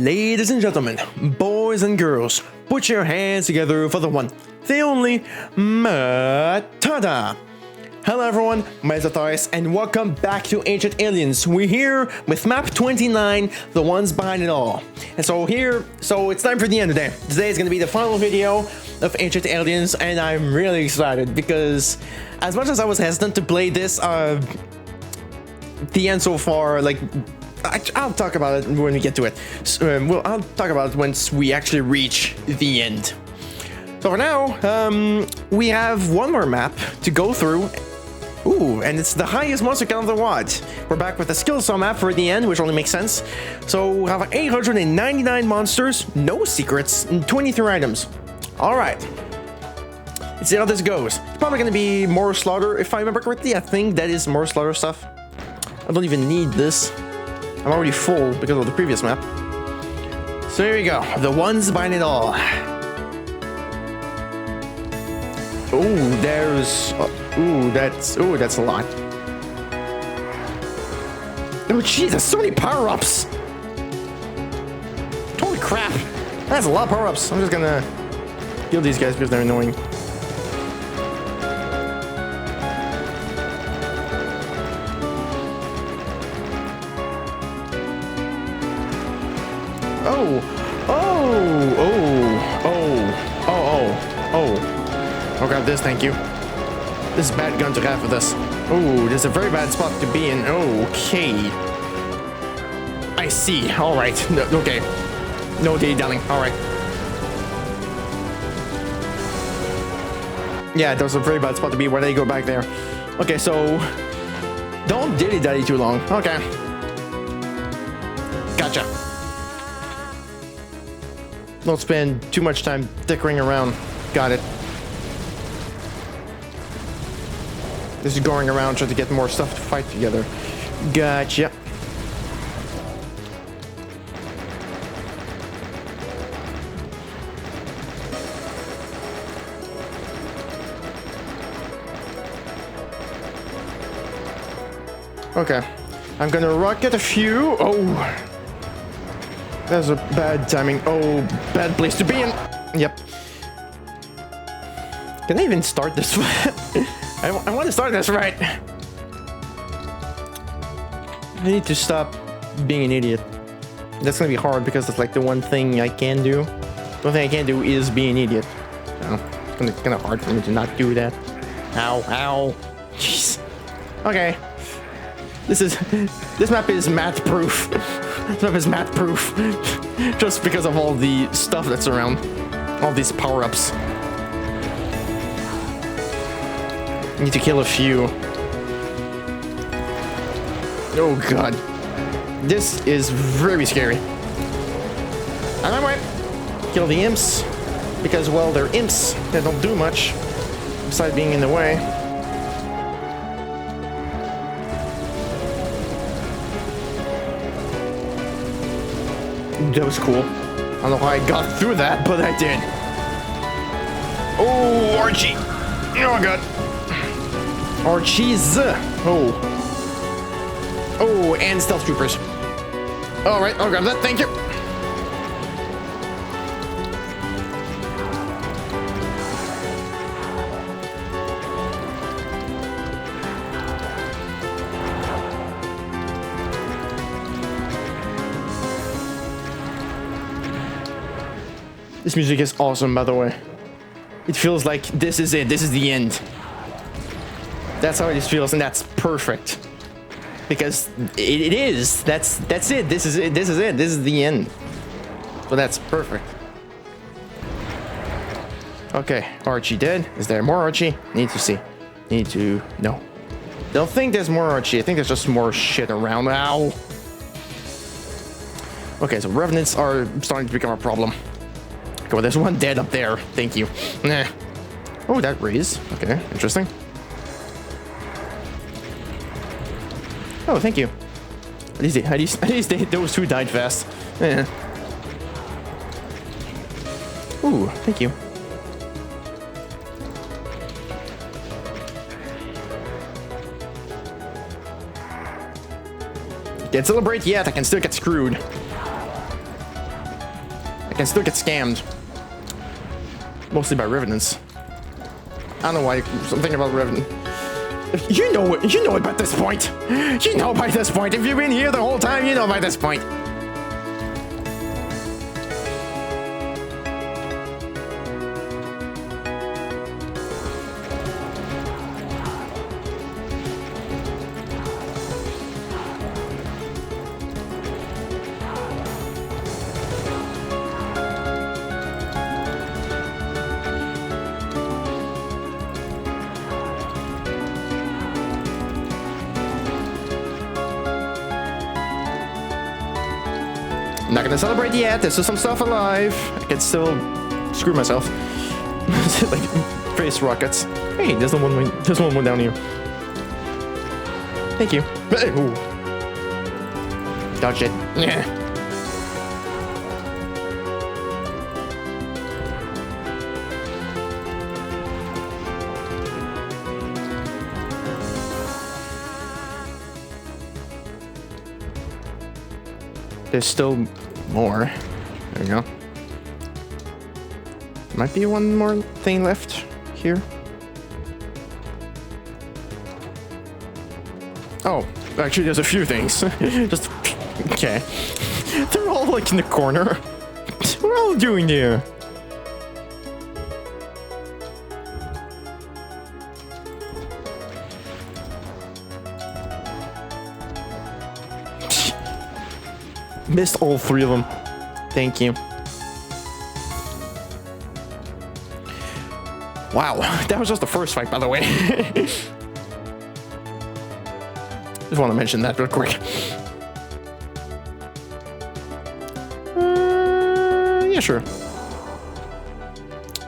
Ladies and gentlemen, boys and girls, put your hands together for the one, the only, MAP29. Hello everyone, my name is Toys, and welcome back to Ancient Aliens. We're here with MAP29, the ones behind it all. And so it's time for the end of the day. Today is going to be the final video of Ancient Aliens, and I'm really excited because as much as I was hesitant to play this, the end so far, like, I'll talk about it when we get to it. I'll talk about it once we actually reach the end. So for now, we have one more map to go through. Ooh, and it's the highest monster count of the WOD. We're back with the skill saw map for the end, which only makes sense. So we have 899 monsters, no secrets, and 23 items. Alright. Let's see how this goes. It's probably going to be more slaughter, if I remember correctly. I think that is more slaughter stuff. I don't even need this. I'm already full because of the previous map. So here we go. The ones behind it all. Oh, there's... that's a lot. Oh, jeez, there's so many power-ups. Holy crap. That's a lot of power-ups. I'm just gonna kill these guys because they're annoying. Oh, grab this, thank you. This is a bad gun to have for this. Oh, this is a very bad spot to be in. Okay. I see. Alright. No, okay. No dilly-dallying. Alright. Yeah, that was a very bad spot to be. Why did I go back there? Okay, so... don't dilly-dally too long. Okay. Gotcha. Don't spend too much time dickering around. Got it. Just going around trying to get more stuff to fight together. Gotcha. Okay. I'm gonna rocket a few. Oh. That's a bad timing. Oh, bad place to be in. Yep. Can I even start this? I want to start this right. I need to stop being an idiot. That's gonna be hard because it's like the one thing I can do. The one thing I can do is be an idiot. So it's kind of hard for me to not do that. Ow, ow. Jeez. Okay. This map is math proof. This map is math proof. Just because of all the stuff that's around. All these power-ups. Need to kill a few. Oh god. This is very scary. I'm right. Kill the imps. Because, well, they're imps. They don't do much. Besides being in the way. That was cool. I don't know how I got through that, but I did. Oh, Archie. Oh god. Archies. Oh. Oh, and stealth troopers. Alright, I'll grab that, thank you. This music is awesome, by the way. It feels like this is it, this is the end. That's how it feels, and that's perfect. Because it is. That's it. This is it. This is it. This is the end. So that's perfect. Okay, Archie dead. Is there more Archie? Need to see. Need to... no. Don't think there's more Archie. I think there's just more shit around. Ow! Okay, so revenants are starting to become a problem. Okay, well, there's one dead up there. Thank you. Nah. Oh, that raise. Okay, interesting. Oh, thank you. At least those two died fast. Eh. Ooh, thank you. Can't celebrate yet, I can still get screwed. can still get scammed. Mostly by Revenants. I don't know why I'm thinking about Revenant. You know it by this point. You know by this point. If you've been here the whole time, you know by this point. I'm not gonna celebrate yet. There's still some stuff alive. I can still screw myself. Like face rockets. Hey, there's one more down here. Thank you. Ooh. Dodge it. Yeah. There's still more. There we go. Might be one more thing left here. Oh, actually there's a few things. Just, okay. They're all like in the corner. What are all doing there? Missed all three of them. Thank you. Wow, that was just the first fight, by the way. Just want to mention that real quick. Yeah, sure.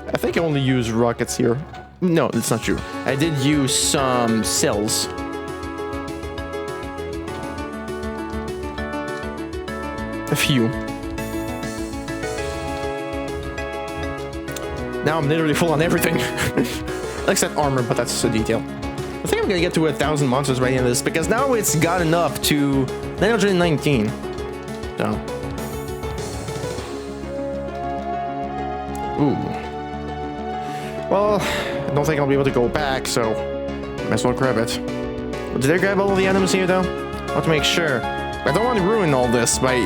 I think I only use rockets here. No, that's not true. I did use some cells. A few. Now I'm literally full on everything. Except armor, but that's a detail. I think I'm gonna get to 1,000 monsters by the end of this, because now it's gotten up to 919. So. Ooh. Well, I don't think I'll be able to go back, so might as well grab it. Did I grab all of the items here, though? I want to make sure. I don't want to ruin all this by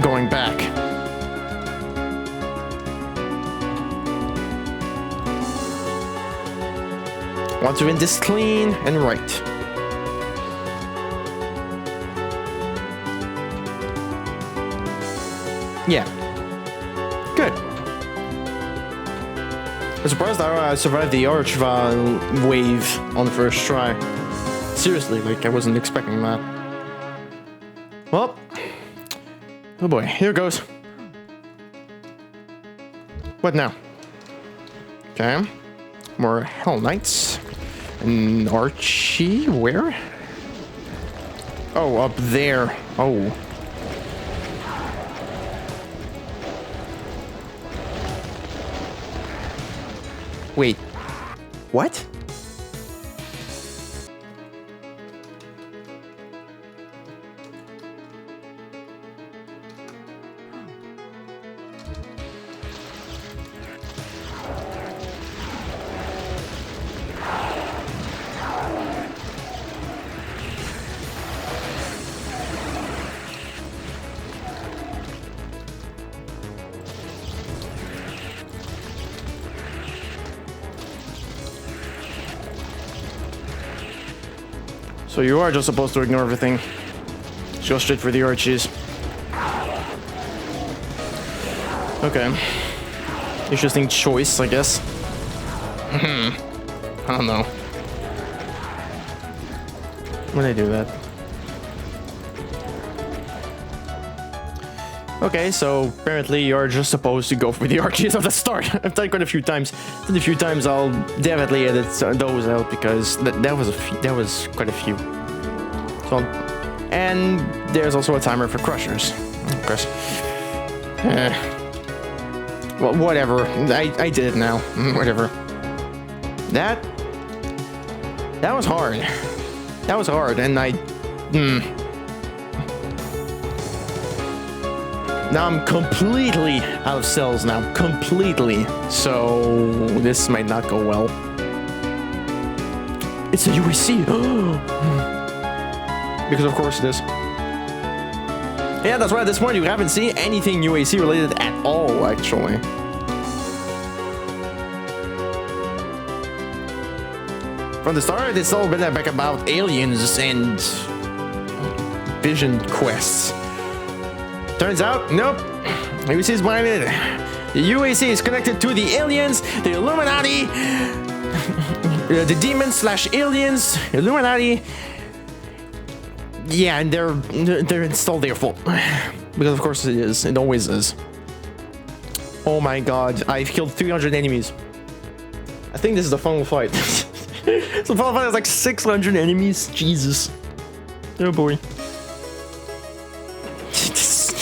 going back. I want to win this clean and right. Yeah. Good. I'm surprised I survived the arch wave on the first try. Seriously, like I wasn't expecting that. Well, oh boy, here goes. What now? Okay, more Hell Knights. And Archie, where? Oh, up there. Oh. Wait, what? So you are just supposed to ignore everything. Just go straight for the arches. Okay. Interesting choice, I guess. I don't know. When I do that. Okay, so apparently you're just supposed to go for the arches at the start. I've died quite a few times. And a few times I'll definitely edit those out because that was quite a few. So, and there's also a timer for crushers, of course. Well, whatever. I did it now. Whatever. That was hard. That was hard, and Now I'm completely out of cells now. Completely. So this might not go well. It's a UAC. Because of course it is. Yeah, that's why at this point you haven't seen anything UAC related at all, actually. From the start, it's all been about aliens and vision quests. Turns out, nope. UAC is blinded. The UAC is connected to the aliens, the Illuminati, the demons/aliens, Illuminati. Yeah, and it's all their fault. Because of course it is. It always is. Oh my god, I've killed 300 enemies. I think this is the final fight. So the final fight is like 600 enemies. Jesus. Oh boy.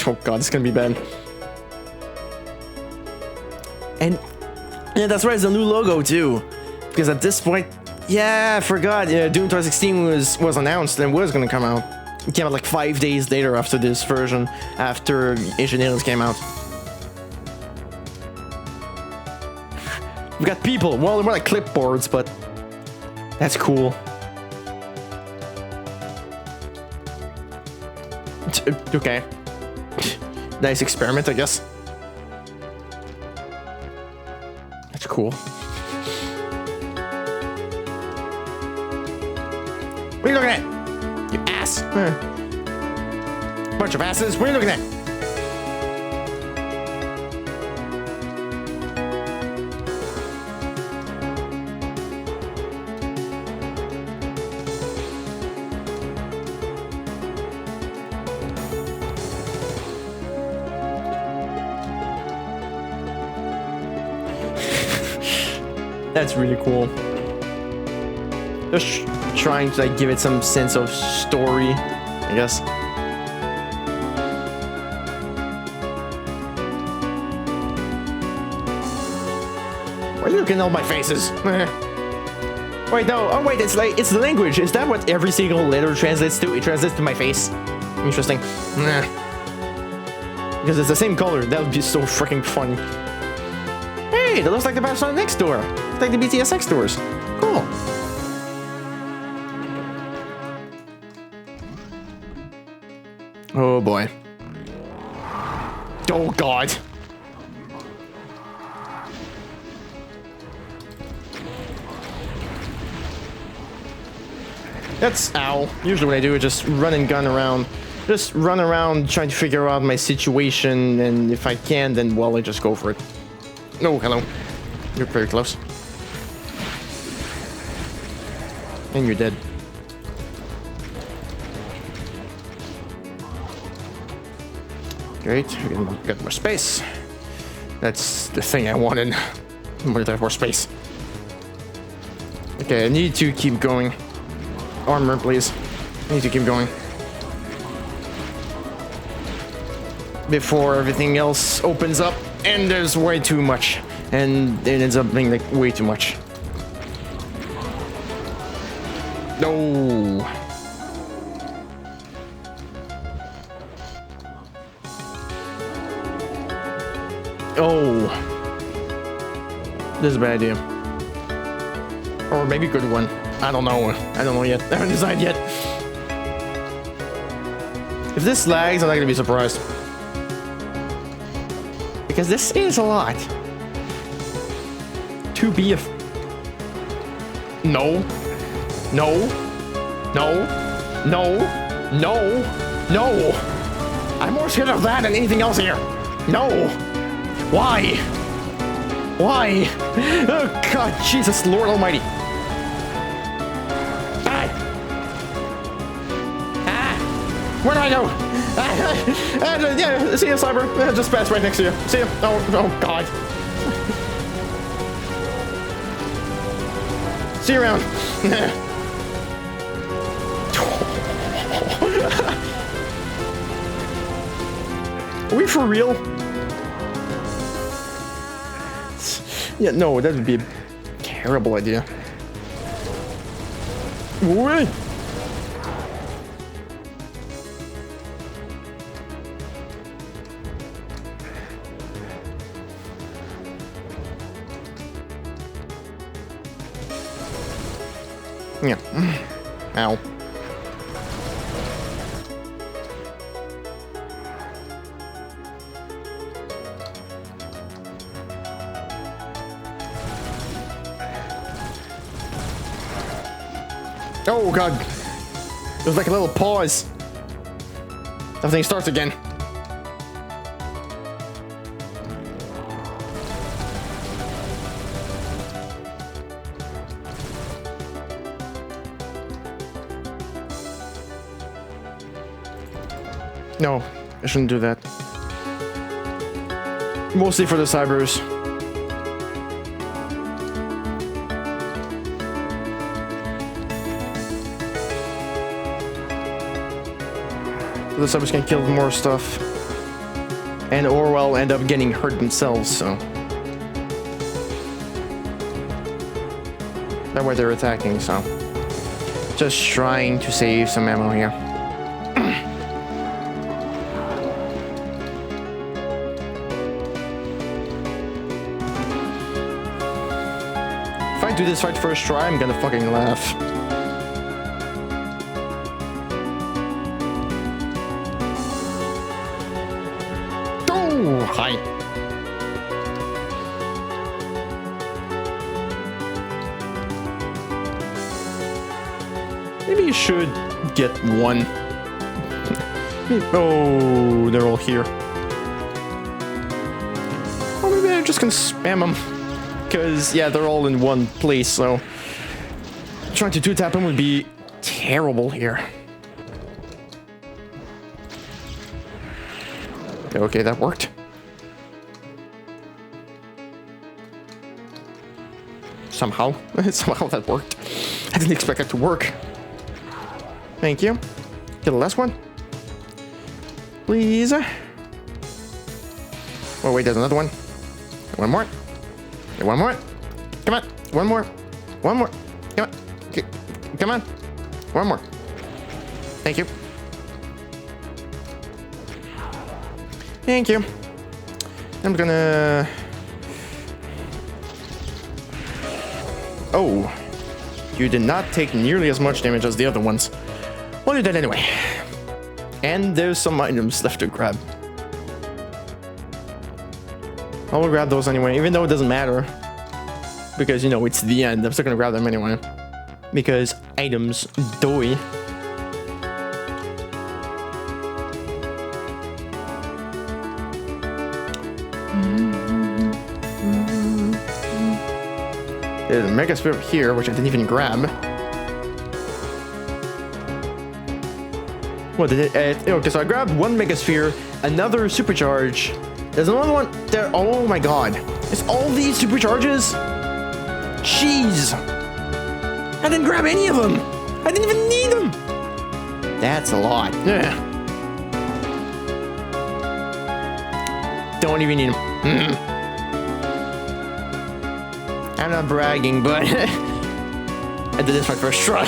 Oh god, it's gonna be bad. And yeah, that's right, it's a new logo too. Because at this point, yeah, I forgot. Yeah, Doom 2016 was announced and was gonna come out. It came out like 5 days later after this version, after Ancient Aliens came out. We've got people. Well, they're more like clipboards, but that's cool. Okay. Nice experiment, I guess. That's cool. What are you looking at? You ass. Bunch of asses. What are you looking at? That's really cool. Just trying to like give it some sense of story, I guess. Why are you looking at all my faces? Wait, no. Oh wait, it's the language. Is that what every single letter translates to? It translates to my face. Interesting. Because it's the same color. That would be so freaking funny. Hey, that looks like the Battlestar next door. It's like the BTSX stores. Cool. Oh boy. Oh god. That's ow. Usually what I do is just run and gun around. Just run around trying to figure out my situation, and if I can, then well, I just go for it. No, hello. You're very close. And you're dead. Great, we're gonna get more space. That's the thing I wanted. I'm gonna have more space. Okay, I need to keep going. Armor, please. I need to keep going. Before everything else opens up, and there's way too much. And it ends up being like way too much. No. Oh. This is a bad idea. Or maybe a good one. I don't know. I don't know yet. I haven't decided yet. If this lags, I'm not gonna be surprised. Because this is a lot. To be a... No. No. No. No. No. No. I'm more scared of that than anything else here. No. Why? Why? Oh god, Jesus, Lord Almighty. Ah! Ah! Where do I go? Yeah, see you, Cyber. Just pass right next to you. See you. Oh, oh god. See you around. Are we for real? Yeah, no, that would be a terrible idea. What? Yeah. Ow. Oh god. It was like a little pause. Everything starts again. No, I shouldn't do that. Mostly for the cybers. The cybers can kill more stuff. And or will end up getting hurt themselves, so. That's why they're attacking, so. Just trying to save some ammo here. If I do this fight first try, I'm gonna fucking laugh. Oh, hi. Maybe you should get one. Oh, they're all here. Or maybe I'm just gonna spam them. Because, yeah, they're all in one place, so trying to two-tap them would be terrible here. Okay, that worked. Somehow. Somehow that worked. I didn't expect it to work. Thank you. Get the last one. Please. Oh, wait, there's another one. One more. One more. Come on. One more. One more. Come on. Okay. Come on. One more. Thank you. Thank you. I'm gonna... Oh. You did not take nearly as much damage as the other ones. Well, you did anyway. And there's some items left to grab. I will grab those anyway, even though it doesn't matter. Because, you know, it's the end. I'm still gonna grab them anyway. Because items doy. There's a Mega Sphere here, which I didn't even grab. What did it? Okay, so I grabbed one Mega Sphere, another Supercharge. There's another one there. Oh my god. It's all these Supercharges? Jeez. I didn't grab any of them. I didn't even need them. That's a lot. Yeah. Don't even need them. I'm not bragging, but I did this my first try.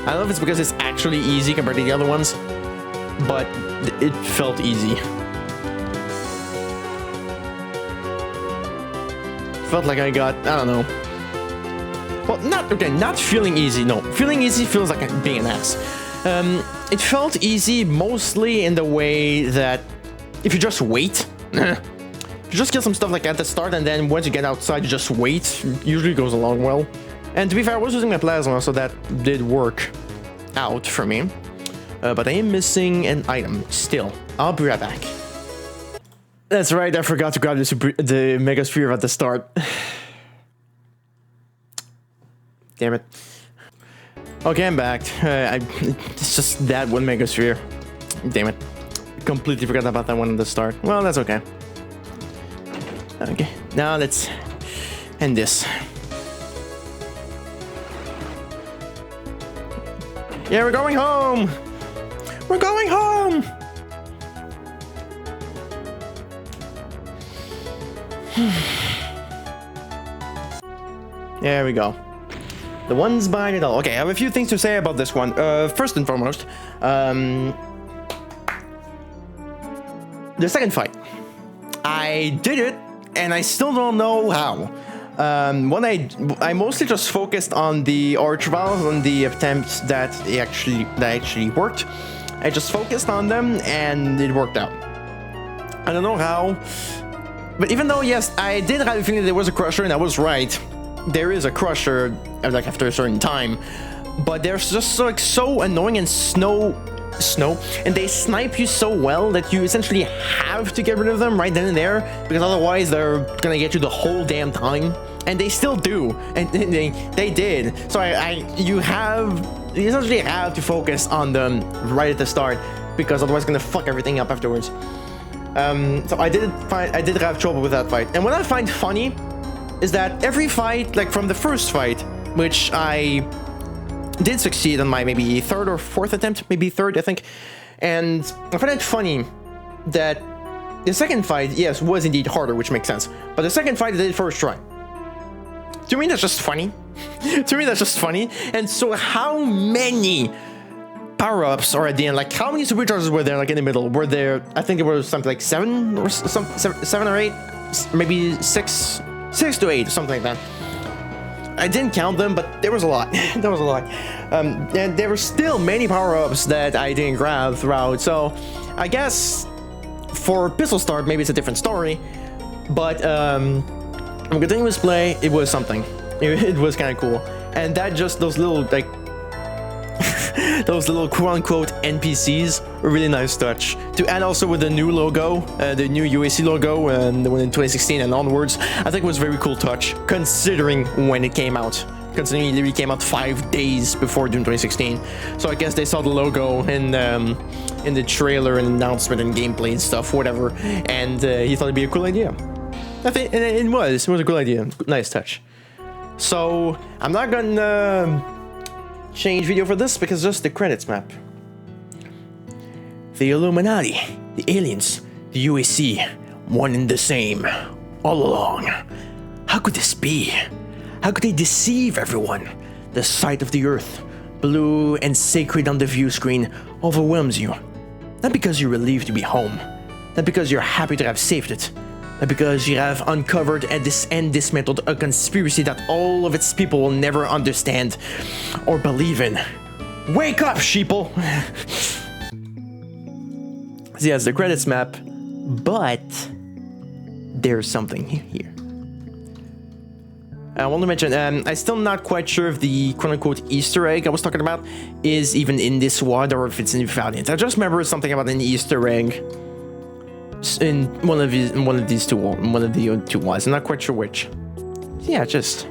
I don't know if it's because it's actually easy compared to the other ones, but it felt easy. Felt like I got, I don't know. Well, not feeling easy, no. Feeling easy feels like being an ass. It felt easy mostly in the way that if you just wait, you just kill some stuff like at the start, and then once you get outside, you just wait. Usually goes along well. And to be fair, I was using my plasma, so that did work out for me. But I am missing an item still. I'll be right back. That's right, I forgot to grab the Mega Sphere at the start. Damn it. Okay, I'm back. It's just that one Mega Sphere. Damn it. Completely forgot about that one at the start. Well, that's okay. Okay, now let's end this. Yeah, we're going home! We're going home! There we go. The ones behind it all. Okay, I have a few things to say about this one. First and foremost, the second fight. I did it, and I still don't know how. When I mostly just focused on the arch valves, on the attempts that actually worked. I just focused on them and it worked out. I don't know how, but even though yes, I did have a feeling that there was a crusher, and I was right. There is a crusher, like after a certain time, but they're just like so annoying and snow, and they snipe you so well that you essentially have to get rid of them right then and there, because otherwise they're gonna get you the whole damn time, and they still do, and they did. So you essentially have to focus on them right at the start, because otherwise it's gonna fuck everything up afterwards. So I did have trouble with that fight, and what I find funny is that every fight, like from the first fight, which I did succeed on my maybe third or fourth attempt, maybe third, I think, and I find it funny that the second fight, yes, was indeed harder, which makes sense, but the second fight I did first try. To me, that's just funny. To me, that's just funny. And so how many power-ups are at the end? Like, how many superchargers were there, like, in the middle? Were there, I think it was something like seven or eight, maybe six to eight, something like that. I didn't count them, but there was a lot. There was a lot. And there were still many power-ups that I didn't grab throughout. So I guess for Pistol Start, maybe it's a different story. But on continuous play, it was something. It was kind of cool. And that just, those little, like, those little quote-unquote NPCs, a really nice touch. To add also with the new logo, the new UAC logo, and the one in 2016 and onwards, I think it was a very cool touch, considering when it came out. Considering it literally came out 5 days before Doom 2016. So I guess they saw the logo in the trailer and announcement and gameplay and stuff, whatever, and he thought it'd be a cool idea. I think it was a cool idea, nice touch. So I'm not gonna change video for this because just the credits map. The Illuminati, the aliens, the UAC, one and the same, all along. How could this be? How could they deceive everyone? The sight of the Earth, blue and sacred on the view screen, overwhelms you. Not because you're relieved to be home, not because you're happy to have saved it, but because you have uncovered and dismantled a conspiracy that all of its people will never understand or believe in. Wake up, sheeple! So yes, the credits map, but there's something here. I want to mention, I'm still not quite sure if the quote-unquote Easter egg I was talking about is even in this WAD or if it's in Valiant. I just remember something about an Easter egg in one of the two WADs. I'm not quite sure which. Yeah, just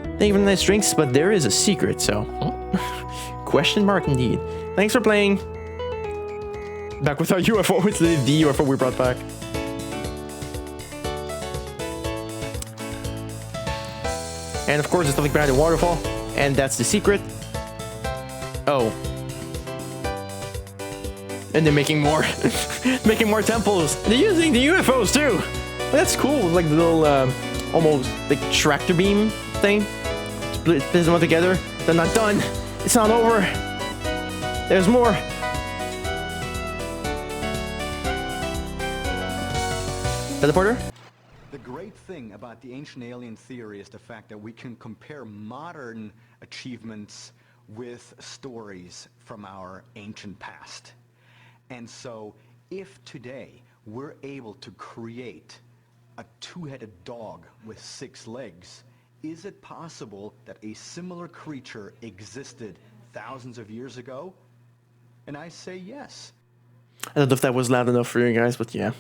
not even nice drinks, but there is a secret. So, question mark indeed. Thanks for playing. Back with our UFO. It's the UFO we brought back. And of course, there's something behind the waterfall, and that's the secret. Oh. And they're making more, making more temples. They're using the UFOs too. That's cool, like the little, almost like tractor beam thing. Split them all together. They're not done. It's not over. There's more. Teleporter? The great thing about the ancient alien theory is the fact that we can compare modern achievements with stories from our ancient past. And so, if today we're able to create a two-headed dog with 6 legs, is it possible that a similar creature existed thousands of years ago? And I say yes. I don't know if that was loud enough for you guys, but yeah.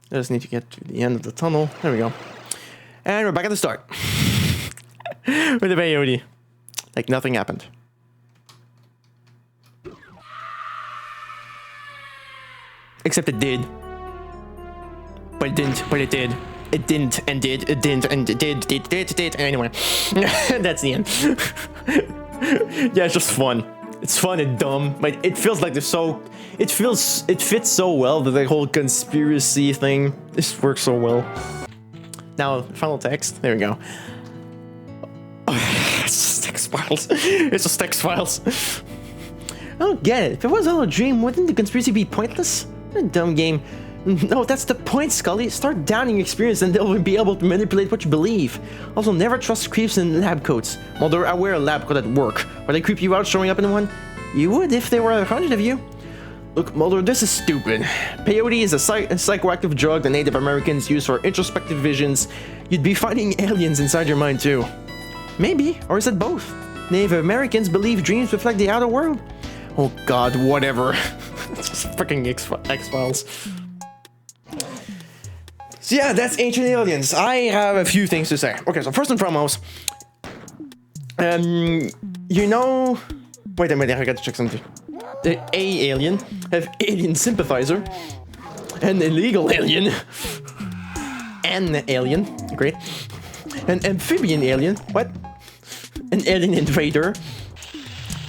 I just need to get to the end of the tunnel. There we go. And we're back at the start. With the peyote. Like nothing happened. Except it did. But it didn't, but it did. It didn't and did. It didn't and it did. Anyway. That's the end. Yeah, it's just fun. It's fun and dumb, but it feels like there's so... it fits so well that the whole conspiracy thing just works so well. Now, final text. There we go. It's just text files. It's just text files. I don't get it. If it was all a dream, wouldn't the conspiracy be pointless? What a dumb game. No, that's the point, Scully. Start downing your experience and they'll be able to manipulate what you believe. Also, never trust creeps in lab coats. Mulder, I wear a lab coat at work. Would they creep you out showing up in one? You would if there were 100 of you. Look, Mulder, this is stupid. Peyote is a psychoactive drug that Native Americans use for introspective visions. You'd be finding aliens inside your mind too. Maybe, or is it both? Native Americans believe dreams reflect the outer world. Oh god, whatever. It's just freaking X-Files. So yeah, that's Ancient Aliens. I have a few things to say. Okay, so first and foremost, you know... Wait a minute, I got to check something. A alien, have alien sympathizer, an illegal alien, an alien, great, an amphibian alien, what? An alien invader,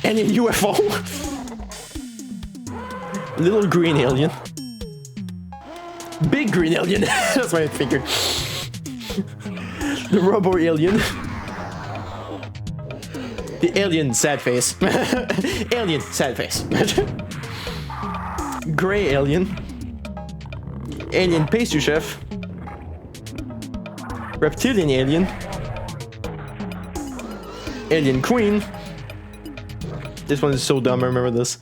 alien UFO, little green alien, big green alien, that's what I figured, the robo alien, the alien sad face. Alien sad face. Gray alien. Alien pastry chef. Reptilian alien. Alien queen. This one is so dumb, I remember this.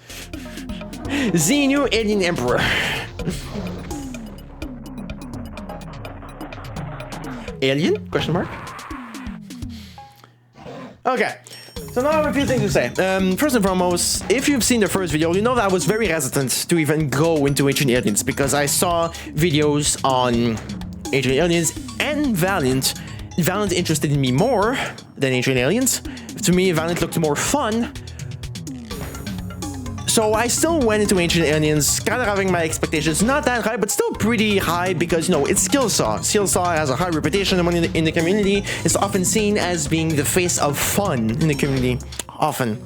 Xenu alien emperor. Alien? Question mark? Okay. So now I have a few things to say. First and foremost, if you've seen the first video, you know that I was very hesitant to even go into Ancient Aliens because I saw videos on Ancient Aliens and Valiant. Valiant interested in me more than Ancient Aliens. To me, Valiant looked more fun. So I still went into Ancient Aliens, kind of having my expectations not that high, but still pretty high because, you know, it's Skillsaw. Skillsaw has a high reputation among in the community. It's often seen as being the face of fun in the community. Often.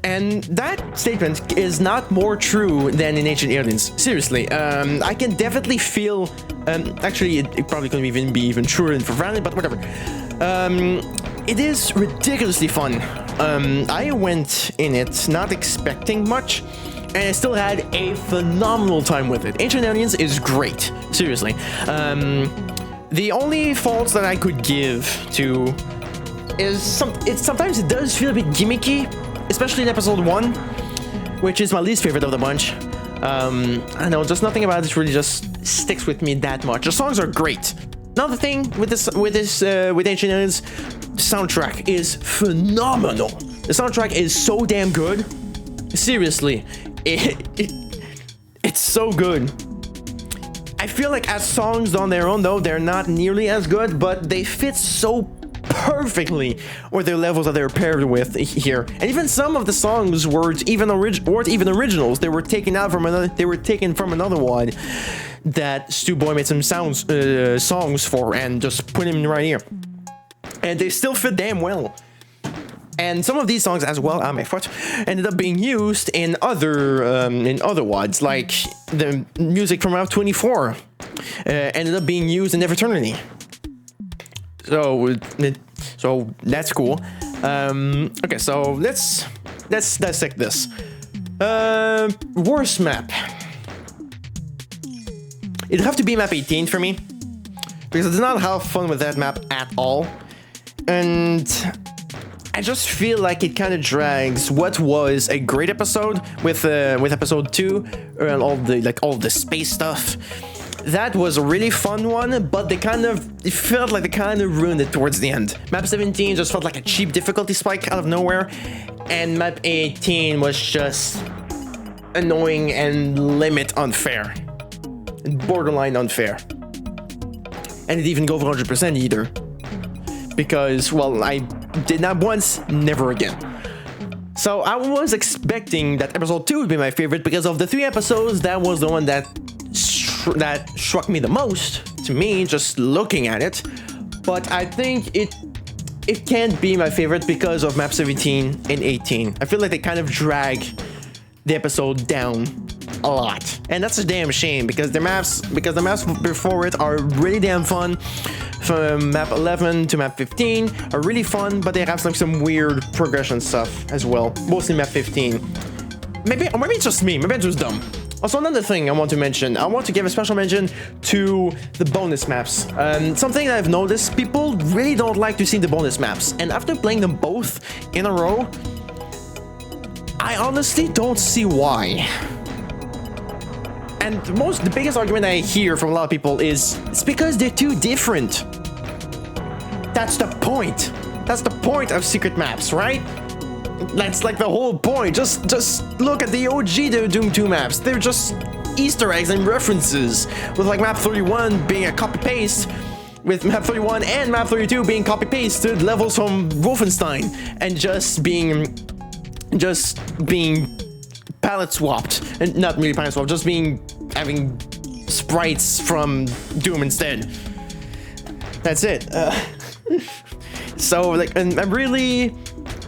And that statement is not more true than in Ancient Aliens. Seriously, I can definitely feel... actually, it probably couldn't even be even truer than for Valiant, but whatever. It is ridiculously fun. I went in it not expecting much, and I still had a phenomenal time with it. Ancient Aliens is great, seriously. The only faults that I could give to is sometimes it does feel a bit gimmicky, especially in episode 1, which is my least favorite of the bunch. I know, just nothing about this really just sticks with me that much. The songs are great. Another thing with Ancient Aliens, soundtrack is phenomenal. The soundtrack is so damn good. Seriously, it's so good. I feel like as songs on their own, though, they're not nearly as good, but they fit so perfectly with their levels that they're paired with here. And even some of the songs weren't even originals. They were taken out from another. They were taken from another one that Stu Boy made some songs for and just put them right here. And they still fit damn well. And some of these songs as well, my foot, ended up being used in other WADs, like the music from MAP29 ended up being used in Eternity. So that's cool. Okay, so let's dissect this. Worst map. It'd have to be map 18 for me, because I did not have fun with that map at all. And I just feel like it kind of drags what was a great episode with episode 2 and all the space stuff. That was a really fun one, but it felt like they kind of ruined it towards the end. Map 17 just felt like a cheap difficulty spike out of nowhere, and map 18 was just annoying and limit unfair, and borderline unfair. And it didn't even go for 100% either. Because, well, I did not once, never again. So I was expecting that episode 2 would be my favorite because of the 3 episodes, that was the one that struck me the most, to me, just looking at it. But I think it can't be my favorite because of map 17 and 18. I feel like they kind of drag the episode down a lot. And that's a damn shame because the maps before it are really damn fun. From map 11 to map 15 are really fun, but they have some weird progression stuff as well. Mostly map 15. Maybe it's just me. Maybe I'm just dumb. Also, another thing I want to mention, I want to give a special mention to the bonus maps. Something that I've noticed, people really don't like to see the bonus maps, and after playing them both in a row, I honestly don't see why. And the biggest argument I hear from a lot of people is, it's because they're too different. That's the point. That's the point of secret maps, right? That's like the whole point. Just look at the OG Doom 2 maps. They're just Easter eggs and references, with like map 31 being a copy-paste, with map 31 and map 32 being copy-pasted levels from Wolfenstein, and just being palette swapped, and not really palette swapped, just having sprites from Doom instead. That's it. So like, and I really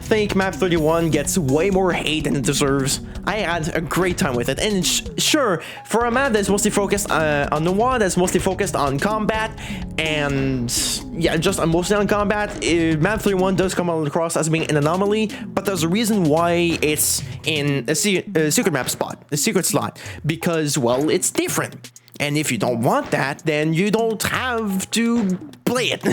think map 31 gets way more hate than it deserves. I had a great time with it, and sure, for a map that's mostly focused on the one that's mostly focused on combat, and yeah, just mostly on combat, map 31 does come across as being an anomaly, but there's a reason why it's in a secret map spot, a secret slot, because, well, it's different. And if you don't want that, then you don't have to play it.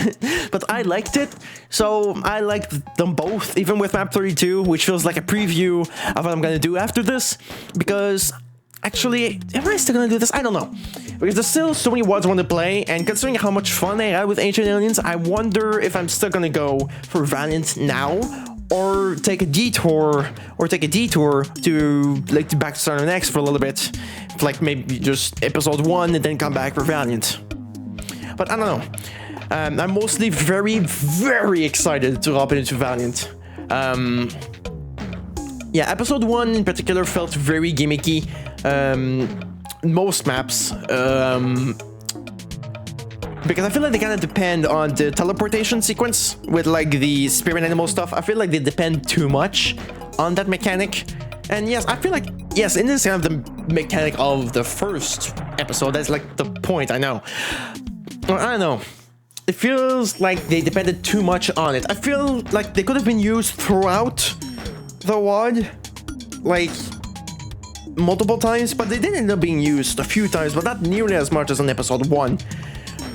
But I liked it, so I liked them both, even with map 32, which feels like a preview of what I'm gonna do after this. Because, actually, am I still gonna do this? I don't know. Because there's still so many WODs I want to play, and considering how much fun I had with Ancient Aliens, I wonder if I'm still gonna go for Valiant now, or take a detour to like back to Star Next for a little bit, like maybe just episode 1 and then come back for Valiant. But I don't know. I'm mostly very excited to hop into Valiant. Yeah, episode 1 in particular felt very gimmicky. Most maps. Because I feel like they kind of depend on the teleportation sequence with like the spirit animal stuff. I feel like they depend too much on that mechanic. And yes, I feel like, yes, in this kind of the mechanic of the first episode, that's like the point, I know. Well, I don't know. It feels like they depended too much on it. I feel like they could have been used throughout the WOD, like multiple times, but they did end up being used a few times, but not nearly as much as on episode 1.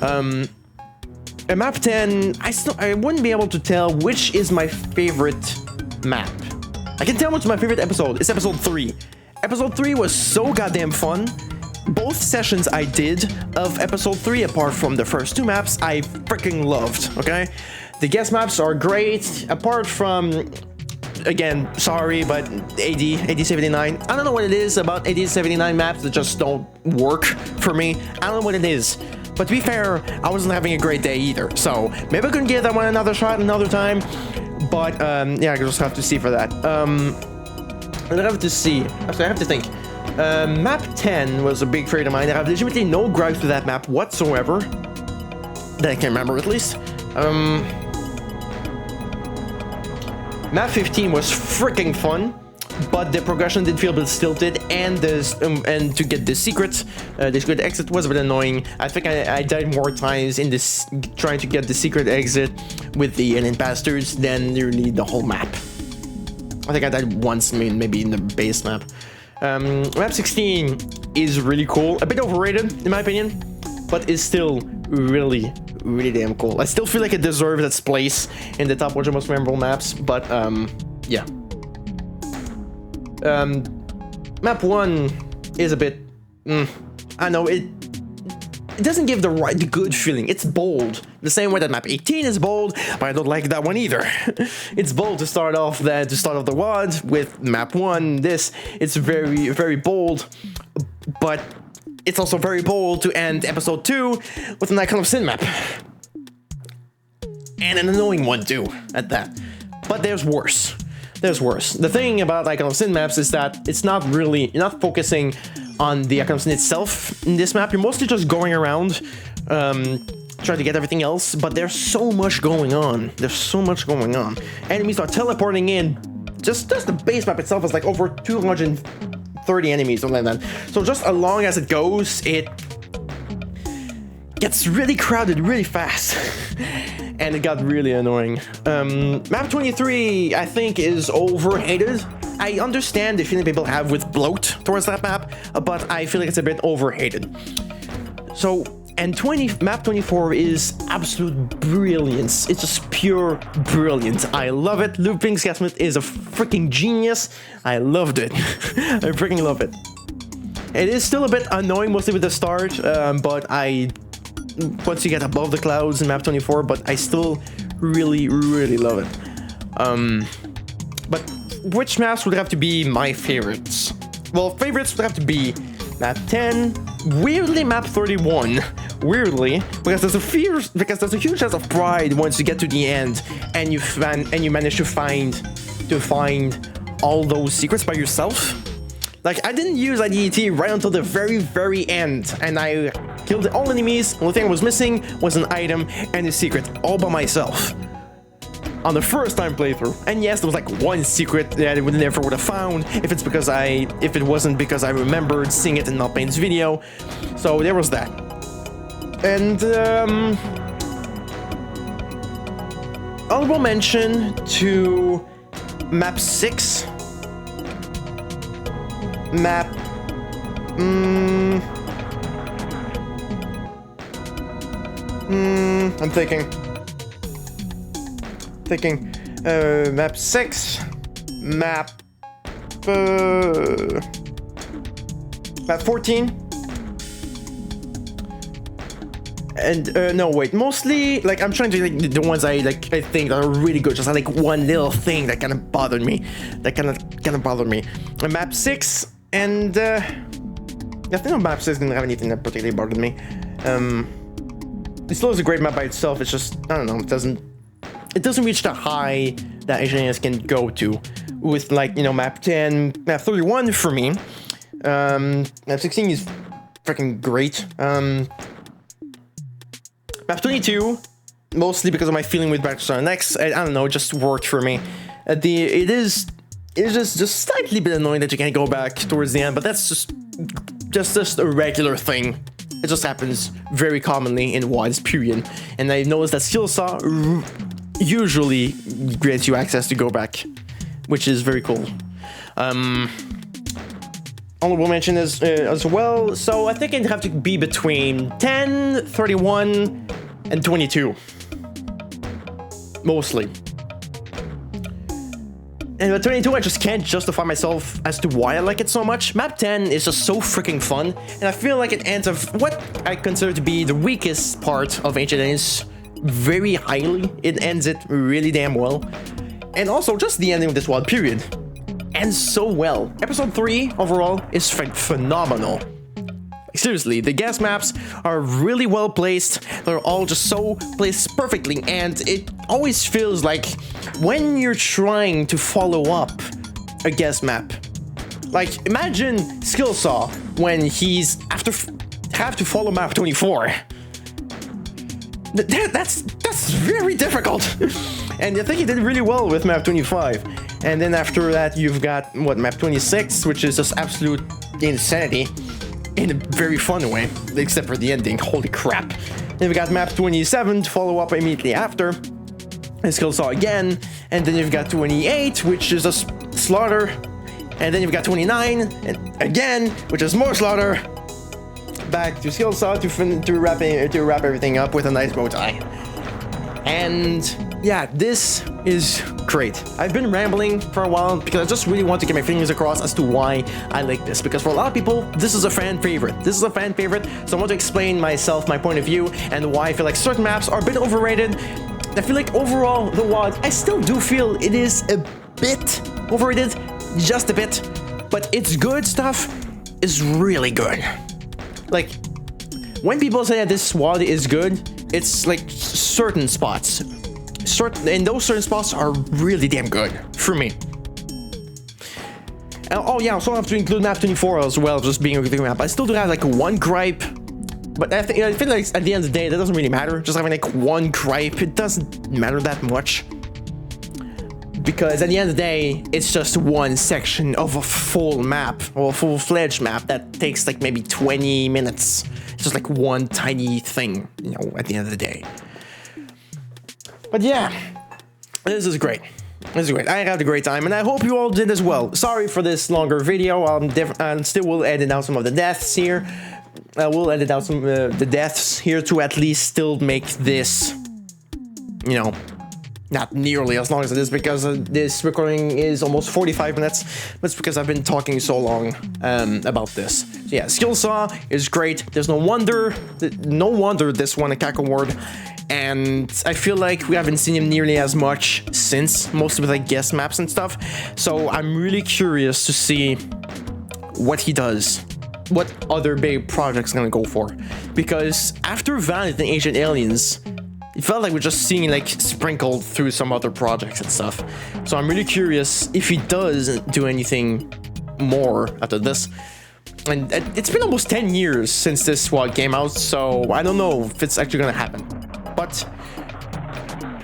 In map 10, I wouldn't be able to tell which is my favorite map. I can tell which is my favorite episode. It's episode 3. Episode 3 was so goddamn fun. Both sessions I did of episode 3, apart from the first 2 maps, I freaking loved, okay? The guest maps are great, apart from, again, sorry, but AD79. I don't know what it is about AD79 maps that just don't work for me. I don't know what it is. But to be fair, I wasn't having a great day either, so maybe I can give that one another shot another time. But yeah, I just have to see for that. I have to see. Actually, I have to think. Map 10 was a big favorite of mine. I have legitimately no gripes with that map whatsoever, that I can remember at least. Map 15 was freaking fun, but the progression did feel a bit stilted, and and to get the secret exit was a bit annoying. I think I died more times in this trying to get the secret exit with the alien bastards than nearly the whole map. I think I died once, maybe in the base map. Map 16 is really cool, a bit overrated in my opinion, but is still really damn cool. I still feel like it deserves its place in the top 100 most memorable maps, but yeah. Map 1 is a bit, I know, it doesn't give the good feeling. It's bold, the same way that map 18 is bold, but I don't like that one either. It's bold to start off the WOD with map 1. It's very bold, but it's also very bold to end episode 2 with an Icon of Sin map. And an annoying one too, at that. But there's worse. There's worse. The thing about Icon of Sin maps is that it's not really, you're not focusing on the Icon of Sin itself in this map. You're mostly just going around, trying to get everything else, but there's so much going on. There's so much going on. Enemies are teleporting in. Just the base map itself is like over 230 enemies, something like that. So just as long as it goes, it gets really crowded really fast. And it got really annoying. Map 23, I think, is overhated. I understand the feeling people have with bloat towards that map, but I feel like it's a bit overhated. So, and map 24 is absolute brilliance. It's just pure brilliance. I love it. Looping Gasmith is a freaking genius. I loved it. I freaking love it. It is still a bit annoying, mostly with the start, but once you get above the clouds in map 24, but I still really love it. But which maps would have to be my favorites? Well, favorites would have to be map 10, weirdly map 31, weirdly, because there's a huge sense of pride once you get to the end and you manage to find all those secrets by yourself. Like, I didn't use IDDT right until the very end, and I killed all enemies. The only thing I was missing was an item and a secret, all by myself. On the first time playthrough. And yes, there was like one secret that I would never would have found if it wasn't because I remembered seeing it in Notpain's video. So there was that. And honorable mention to map 6. Map I'm thinking map 6, map 14, and no wait, mostly like I'm trying to like the ones I think are really good, just like one little thing that kind of bothered me, map 6 and I think map 6 didn't have anything that particularly bothered me. It still is a great map by itself. It's just, I don't know, it doesn't reach the high that engineers can go to with, like, you know, map 10, map 31 for me. Map 16 is freaking great. Map 22, mostly because of my feeling with Battlestar Next. I don't know, it just worked for me. It is just slightly bit annoying that you can't go back towards the end, but that's just a regular thing. It just happens very commonly in WADs, period. And I noticed that Skill Saw usually grants you access to go back, which is very cool. Honorable mention as well, so I think it'd have to be between 10, 31, and 22. Mostly. And with 22, I just can't justify myself as to why I like it so much. Map 10 is just so freaking fun, and I feel like it ends of what I consider to be the weakest part of Ancient Aliens very highly. It ends it really damn well. And also, just the ending of this WAD period ends so well. Episode 3, overall, is phenomenal. Seriously, the gas maps are really well placed. They're all just so placed perfectly, and it always feels like when you're trying to follow up a gas map. Like, imagine Skill Saw when he's have to follow map 24. That's very difficult. And I think he did really well with map 25. And then after that, you've got what, map 26, which is just absolute insanity. In a very fun way, except for the ending. Holy crap. Then we got map 27 to follow up immediately after. And Skill Saw again. And then you've got 28, which is a slaughter. And then you've got 29, and again, which is more slaughter. Back to Skill Saw to wrap everything up with a nice bow tie. And yeah, this is great. I've been rambling for a while because I just really want to get my feelings across as to why I like this. Because for a lot of people, this is a fan favorite. This is a fan favorite, so I want to explain myself, my point of view, and why I feel like certain maps are a bit overrated. I feel like overall, the WAD, I still do feel it is a bit overrated, just a bit, but its good stuff is really good. Like, when people say that this WAD is good, it's like certain spots. And those certain spots are really damn good for me. And, oh yeah, I also have to include map 24 as well, just being a good map. I still do have like one gripe, but I feel like at the end of the day, that doesn't really matter. Just having like one gripe, it doesn't matter that much. Because at the end of the day, it's just one section of a full map, or a full-fledged map that takes like maybe 20 minutes. It's just like one tiny thing, you know, at the end of the day. But yeah, this is great. It's great. I had a great time, and I hope you all did as well. Sorry for this longer video. I still will edit out some of the deaths here. I will edit out some the deaths here to at least still make this, you know, not nearly as long as it is, because this recording is almost 45 minutes. That's because I've been talking so long about this. So yeah, Skill Saw is great. There's no wonder this won a CAC award. And I feel like we haven't seen him nearly as much since, mostly with like guest maps and stuff. So I'm really curious to see what he does, what other big projects gonna go for. Because after Valiant and Ancient Aliens, it felt like we're just seeing like sprinkled through some other projects and stuff. So I'm really curious if he does do anything more after this. And it's been almost 10 years since this SWAT came out, so I don't know if it's actually gonna happen. But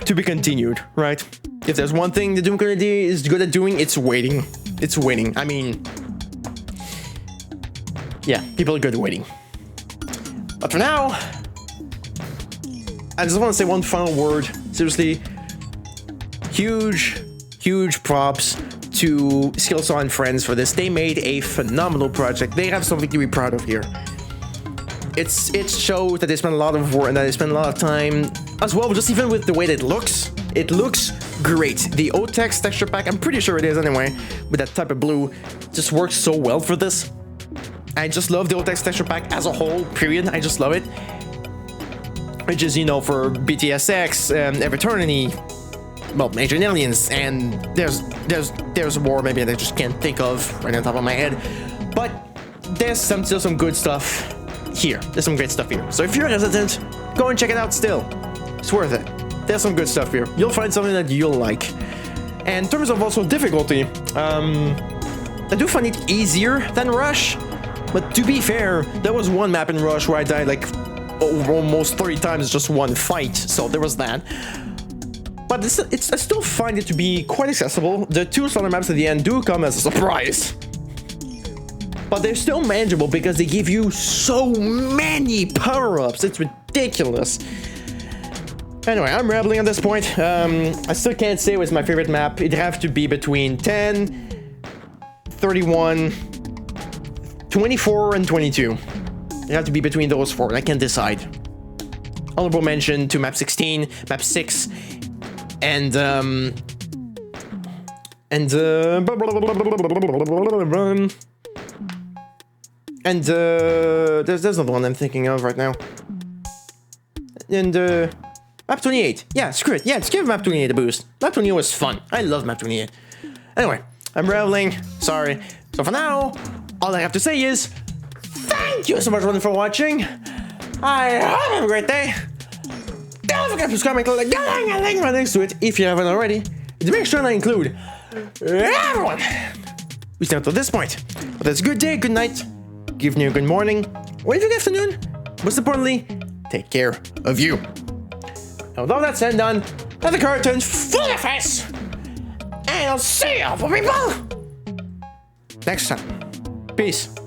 to be continued, right? If there's one thing the Doom community is good at doing, it's waiting. It's waiting. I mean, yeah, people are good at waiting. But for now, I just want to say one final word. Seriously, huge props to Skillsaw and friends for this. They made a phenomenal project. They have something to be proud of here. It shows that they spent a lot of work and that they spent a lot of time as well, just even with the way that it looks great. The OTEX texture pack, I'm pretty sure it is anyway, with that type of blue, just works so well for this. I just love the OTEX texture pack as a whole, period. I just love it. Which is, you know, for BTSX, Eternity, well, Ancient Aliens, and there's more maybe I just can't think of right on top of my head. But there's still some good stuff here. There's some great stuff here. So if you're hesitant, go and check it out still. It's worth it. There's some good stuff here. You'll find something that you'll like. And in terms of also difficulty, I do find it easier than Rush. But to be fair, there was one map in Rush where I died like almost 30 times just one fight. So there was that. But I still find it to be quite accessible. The 2 starter maps at the end do come as a surprise. But they're still manageable because they give you so many power-ups. It's ridiculous. Anyway, I'm rambling at this point. I still can't say what's my favorite map. It'd have to be between 10, 31, 24, and 22. It'd have to be between those 4. I can't decide. Honorable mention to map 16, map 6, and there's another one I'm thinking of right now. And map 28. Yeah, screw it. Yeah, let's give map 28 a boost. Map 28 was fun. I love map 28. Anyway, I'm rambling. Sorry. So for now, all I have to say is thank you so much for watching. I hope you have a great day. Don't forget to subscribe and click the link right next to it if you haven't already. To make sure I include everyone we stand up to this point. But it's a good day, good night, good evening, or good morning, or even good afternoon. Most importantly, take care of you. And with all that said and done, let the curtains full your face, and I'll see you, people, next time. Peace.